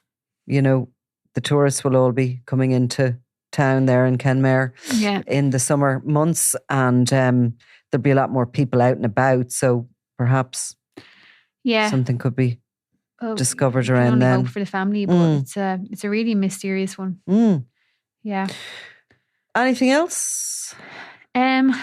the tourists will all be coming into town there in Kenmare Yeah. in the summer months, and there'll be a lot more people out and about. So perhaps something could be discovered you can around only then. hope for the family, but it's a really mysterious one. Yeah. Anything else? No,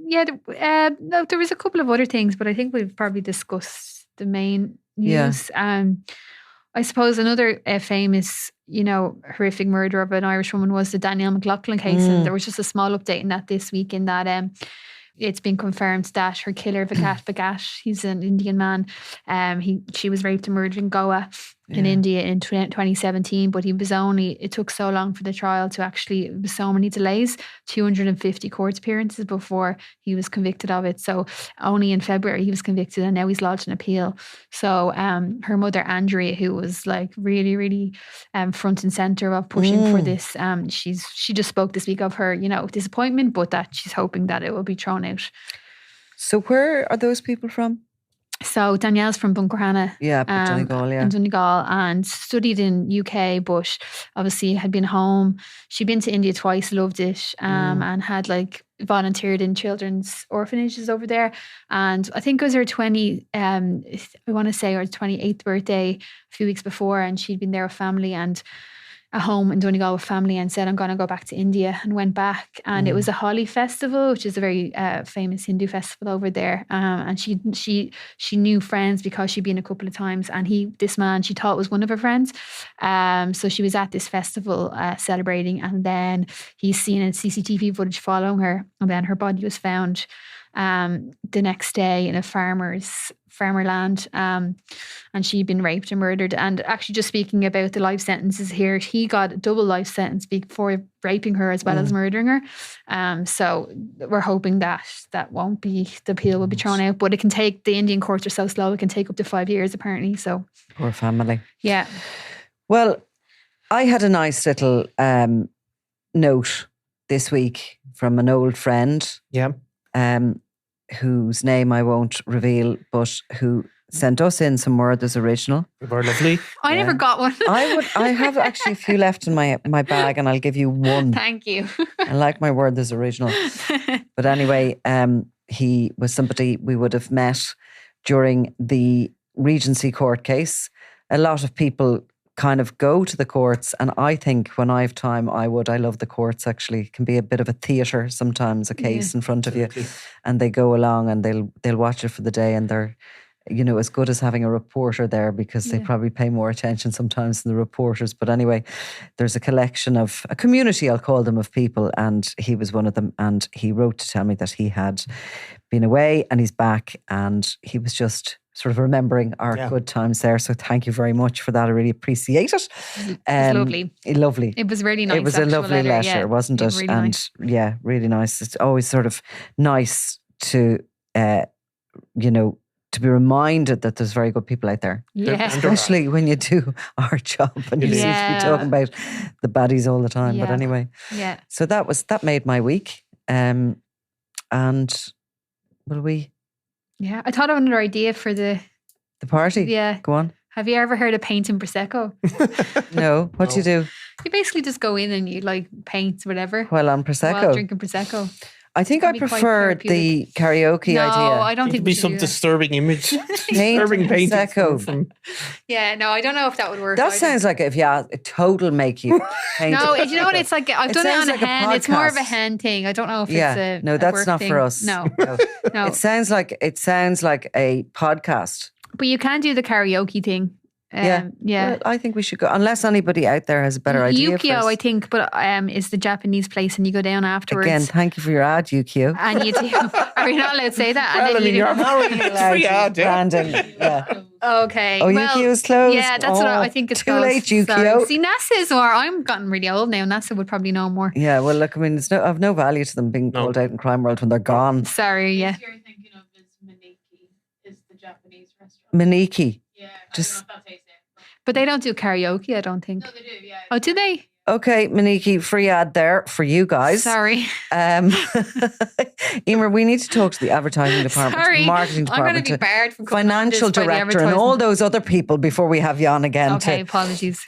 there was a couple of other things, but I think we've probably discussed the main news. I suppose another famous, horrific murder of an Irish woman was the Danielle McLaughlin case, and there was just a small update in that this week, in that it's been confirmed that her killer, Vikat Bhagat, he's an Indian man. She was raped and murdered in Goa in India in 2017, but it took so long for the trial to actually, there was so many delays, 250 court appearances before he was convicted of it. So only in February he was convicted, and now he's lodged an appeal. So her mother, Andrea, who was like really, really front and center of pushing for this, she just spoke this week of her, disappointment, but that she's hoping that it will be thrown out. So where are those people from? So Danielle's from Bunkerhana. Donegal, in Donegal, and studied in UK, but obviously had been home. She'd been to India twice, loved it, and had volunteered in children's orphanages over there. And I think it was her 28th birthday a few weeks before, and she'd been there with family and at home in Donegal with family, and said, I'm going to go back to India, and went back. And it was a Holi festival, which is a very famous Hindu festival over there. And she knew friends because she'd been a couple of times, and this man she thought was one of her friends. So she was at this festival celebrating, and then he's seen in CCTV footage following her, and then her body was found the next day in a farmerland, and she'd been raped and murdered. And actually, just speaking about the life sentences here, he got a double life sentence before raping her as well as murdering her. So we're hoping that won't be, the appeal will be thrown out, but it can take, the Indian courts are so slow, it can take up to 5 years apparently. So poor family. Yeah. Well, I had a nice little note this week from an old friend. Yeah. Whose name I won't reveal, but who sent us in some Werther's original. Very lovely. I never got one. I have actually a few left in my bag, and I'll give you one. Thank you. I like my Werther's original. But anyway, he was somebody we would have met during the Regency court case. A lot of people kind of go to the courts, and I think when I have time I love the courts. Actually, it can be a bit of a theatre sometimes, a case in front of you, and they go along and they'll watch it for the day, and they're as good as having a reporter there, because they probably pay more attention sometimes than the reporters. But anyway, there's a community, I'll call them, of people, and he was one of them, and he wrote to tell me that he had been away and he's back, and he was just sort of remembering our good times there. So thank you very much for that. I really appreciate it. It was lovely. Lovely. It was really nice. It was a lovely letter, wasn't it? Really and nice. Really nice. It's always sort of nice to, to be reminded that there's very good people out there. Yeah. Especially when you do our job and you seem to be talking about the baddies all the time. Yeah. But anyway. Yeah. So that made my week. And will we... Yeah, I thought of another idea for the party. Yeah. Go on. Have you ever heard of painting Prosecco? No. What do you do? You basically just go in and you paint whatever. While on Prosecco? While drinking Prosecco. I think I preferred the karaoke idea. No, I don't think it'd be some disturbing image. Disturbing painting. Prosecco. Yeah, no, I don't know if that would work. That sounds like it total make you paint. No, you know what? It's like, I've done it on a hen. It's more of a podcast. hen thing. I don't know if it's a no, that's work not thing. for us. No. No. It sounds like a podcast. But you can do the karaoke thing. Yeah. Well, I think we should go, unless anybody out there has a better idea. Yukio, I think, but is the Japanese place, and you go down afterwards. Again, thank you for your ad, Yukio. And you do. Are we not allowed to say that? Well, and then you're not really allowed. Brandon, yeah. Okay. Oh, Yukio is closed. Yeah, that's what I think it's too late, Yukio. See, NASA is more. I'm gotten really old now. NASA would probably know more. Yeah, well, look, I mean, it's I've no value to them being pulled out in Crime World when they're gone. Sorry, yeah. You're thinking of is Maniki, is the Japanese restaurant. Maniki. Yeah, Just. I don't know if that tastes it. But they don't do karaoke, I don't think. No, they do, yeah. Oh, do they? Okay, Maniki, free ad there for you guys. Sorry. Eimear, we need to talk to the advertising department, Sorry. marketing I'm going department, to be barred from coming on financial this by the director, and all advertisement. those other people before we have you on again. Okay, apologies.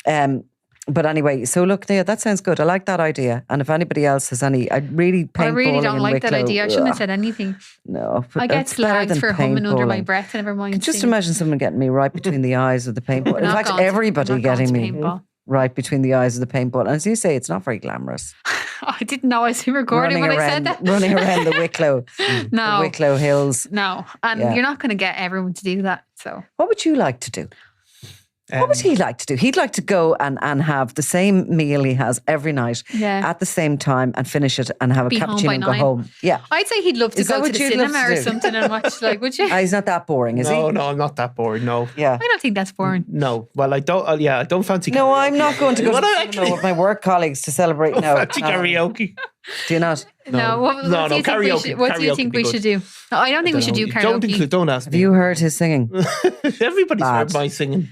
But anyway, so look, Nia, that sounds good. I like that idea. And if anybody else has any, I really don't like that idea. I shouldn't have said anything. No, but I get it's better slagged than for humming under my paintballing. breath, and never mind. Just singing. imagine someone getting me right between the eyes of the paintball. In Not fact, going to- everybody not going getting to me paintball. right between the eyes of the paintball. And as you say, it's not very glamorous. I didn't know I was recording when I said that. Running around the Wicklow, No. the Wicklow Hills. No, and Yeah. you're not going to get everyone to do that. So What would you like to do? What would he like to do? He'd like to go and have the same meal he has every night Yeah. at the same time and finish it and have a Be home cappuccino by and go 9. home. Yeah. I'd say he'd love to Is that go to what the you'd love cinema to or do? something and watch. Like, would you? He's not that boring, is No, he? no, I'm not that bored. No. Yeah. I don't think that's boring. No. Well, I don't. I don't fancy. No, karaoke. I'm not going to go Well, to the I cinema actually with my work colleagues to celebrate. don't No. fancy karaoke. Do you not? No, what do you think karaoke. what do you Karaoke think would we be should good. do? No, I don't think we should do karaoke. Don't ask Have me. you heard his singing? Everybody's Bad. heard my singing.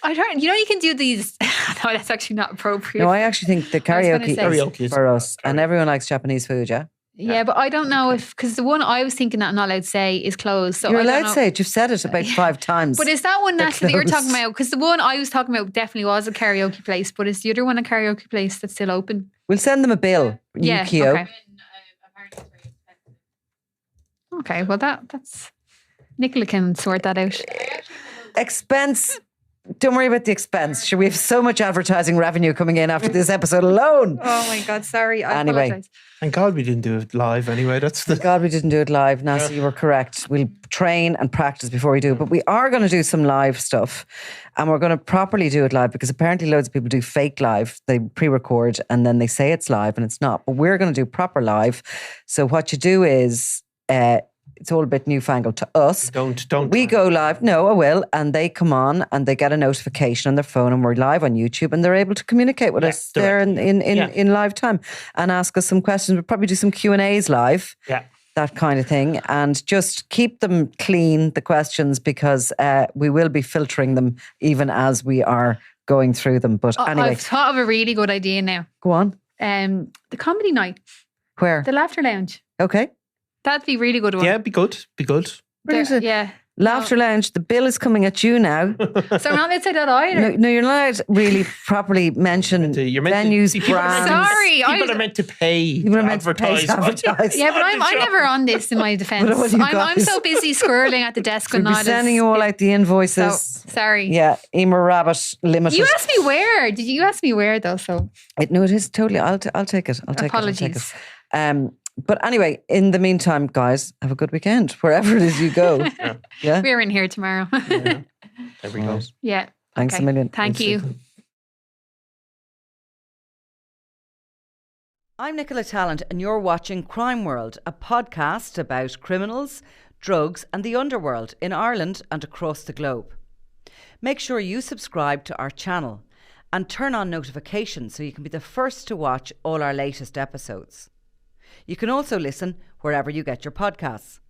I don't. You can do these. No, that's actually not appropriate. No, I actually think the I was gonna karaoke say- Karaoke is is for us. bad. And everyone likes Japanese food, yeah? Yeah, but I don't know if because the one I was thinking that I'm not allowed to say is closed. So You're I don't allowed know. to say it. You've said it about 5 times. But is that one They're Natalie that you're talking closed. about? Because the one I was talking about definitely was a karaoke place, but is the other one a karaoke place that's still open? We'll send them a bill. Yeah, Yukio. okay. Apparently it's very expensive. Okay, well that's Nicola can sort that out. Expense. Don't worry about the expense. Sure, we have so much advertising revenue coming in after this episode alone. Oh my God, sorry. I Anyway. apologize. Thank God we didn't do it live. Anyway, that's Thank the. God we didn't do it live. Nancy, you were correct. We'll train and practice before we do it. But we are going to do some live stuff. And we're going to properly do it live because apparently loads of people do fake live. They pre-record and then they say it's live and it's not. But we're going to do proper live. So what you do is, it's all a bit newfangled to us. Don't. We go live. No, I will. And they come on and they get a notification on their phone and we're live on YouTube and they're able to communicate with Yeah, us there in live time and ask us some questions. We'll probably do some Q&As live. Yeah. That kind of thing. And just keep them clean, the questions, because we will be filtering them even as we are going through them. But anyway, I've thought of a really good idea now. go on. The comedy night, Where? the Laughter Lounge. Okay. That'd be a really good one. Yeah, be good. Be good. Where is it? Yeah. Laughter Lounge. The bill is coming at you now. So I'm not allowed to say that either. No, you're not allowed to really properly mention You're meant venues, to, see, people are meant to- brands. Sorry, I People was- are meant to pay. People to are meant to pay to advertise. Yeah, but I'm on the show. never on this in my defence. What about you I'm guys? so busy squirreling at the desk We'll and be not sending you all out the invoices. So, sorry. Yeah, Eimear Rabbitt Limited. You asked me where. Did you ask me where though? So No, it is totally. I'll take it. I'll take apologies. it. But anyway, in the meantime, guys, have a good weekend wherever it is you go. Yeah. We're in here tomorrow. Yeah. There we go. Right. Yeah. Thanks Okay. a million. Thank you. I'm Nicola Tallant, and you're watching Crime World, a podcast about criminals, drugs, and the underworld in Ireland and across the globe. Make sure you subscribe to our channel and turn on notifications so you can be the first to watch all our latest episodes. You can also listen wherever you get your podcasts.